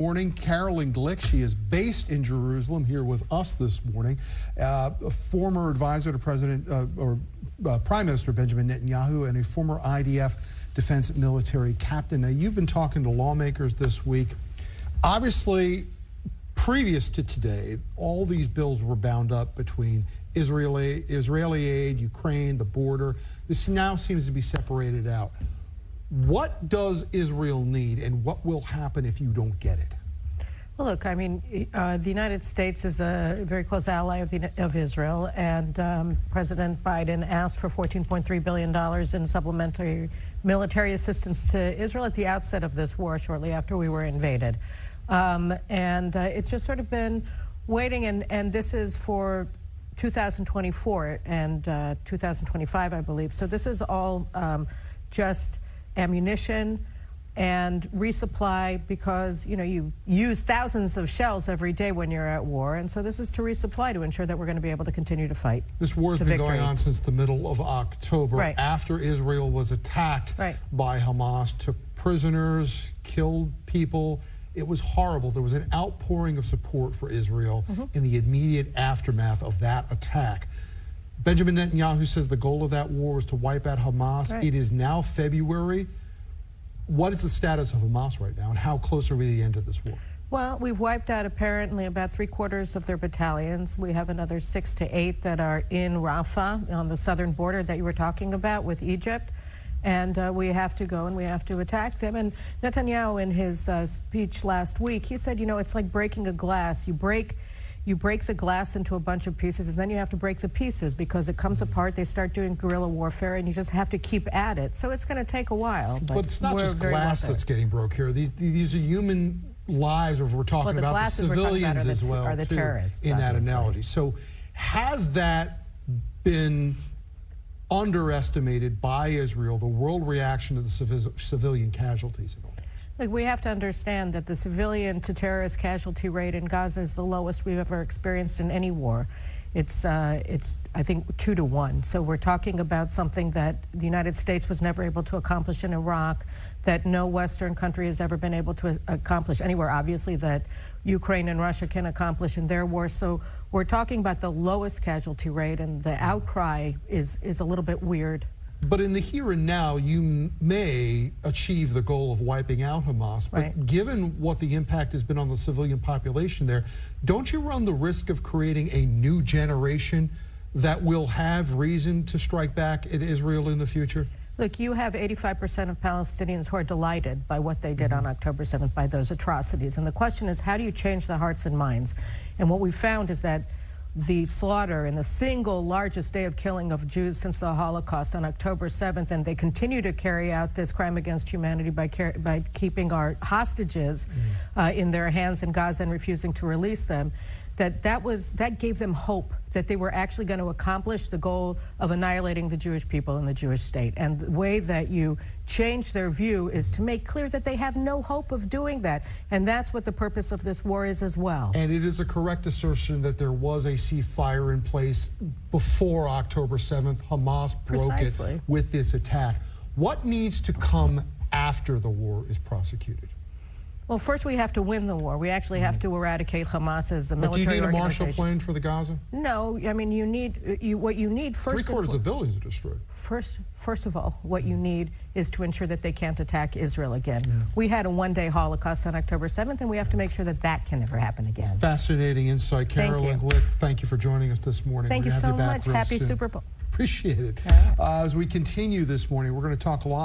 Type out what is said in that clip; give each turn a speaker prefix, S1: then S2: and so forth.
S1: Morning, Caroline Glick. She is based in Jerusalem, here with us this morning. A former advisor to Prime Minister Benjamin Netanyahu and a former IDF defense military captain. Now, you've been talking to lawmakers this week. Obviously, previous to today, all these bills were bound up between Israeli aid, Ukraine, the border. This now seems to be separated out. What does Israel need, and what will happen if you don't get it?
S2: Well, look, I mean, the United States is a very close ally of Israel, and President Biden asked for $14.3 billion in supplementary military assistance to Israel at the outset of this war, shortly after we were invaded. It's just sort of been waiting, and this is for 2024 and 2025, I believe. So this is all just ammunition and resupply, because you use thousands of shells every day when you're at war, and so this is to resupply to ensure that we're going to be able to continue to fight.
S1: This war has been going on since the middle of October,
S2: right,
S1: after Israel was attacked, right, by Hamas, took prisoners, killed people. It was horrible. There was an outpouring of support for Israel in the immediate aftermath of that attack. Benjamin Netanyahu says the goal of that war was to wipe out Hamas. Right. It is now February. What is the status of Hamas right now, and how close are we to the end of this war?
S2: Well, we've wiped out apparently about 3/4 of their battalions. We have another 6 to 8 that are in Rafah on the southern border that you were talking about with Egypt. And we have to go and we have to attack them. And Netanyahu, in his speech last week, he said, it's like breaking a glass. You break the glass into a bunch of pieces, and then you have to break the pieces because it comes apart. They start doing guerrilla warfare, and you just have to keep at it. So it's going to take a while.
S1: But it's not just glass that's getting broke here. These are human lives, or we're talking about the civilians as well,
S2: are the
S1: too,
S2: terrorists,
S1: in that
S2: obviously.
S1: analogy. So has that been underestimated by Israel, the world reaction to the civilian casualties?
S2: Look, we have to understand that the civilian to terrorist casualty rate in Gaza is the lowest we've ever experienced in any war. It's I think 2 to 1. So we're talking about something that the United States was never able to accomplish in Iraq, that no Western country has ever been able to accomplish anywhere, obviously, that Ukraine and Russia can accomplish in their war. So we're talking about the lowest casualty rate, and the outcry is a little bit weird.
S1: But in the here and now, you may achieve the goal of wiping out Hamas. But
S2: right,
S1: given what the impact has been on the civilian population there, don't you run the risk of creating a new generation that will have reason to strike back at Israel in the future?
S2: Look, you have 85% of Palestinians who are delighted by what they did on October 7th, by those atrocities. And the question is, how do you change the hearts and minds? And what we found is that the slaughter and the single largest day of killing of Jews since the Holocaust on October 7th, and they continue to carry out this crime against humanity by keeping our hostages in their hands in Gaza and refusing to release them, that gave them hope that they were actually going to accomplish the goal of annihilating the Jewish people and the Jewish state. And the way that you change their view is to make clear that they have no hope of doing that. And that's what the purpose of this war is as well.
S1: And it is a correct assertion that there was a ceasefire in place before October 7th. Hamas broke it with this attack. What needs to come after the war is prosecuted?
S2: Well, first we have to win the war. We actually have to eradicate Hamas as the military organization.
S1: But do you need a Marshall Plan for the Gaza?
S2: No, I mean what you need first.
S1: 3/4 of buildings are destroyed.
S2: First of all, what you need is to ensure that they can't attack Israel again. Yeah. We had a one-day Holocaust on October 7th, and we have to make sure that that can never happen again.
S1: Fascinating insight, Caroline Glick. Thank you for joining us this morning.
S2: Thank you so much. Happy Super Bowl.
S1: Appreciate it. As we continue this morning, we're going to talk a lot.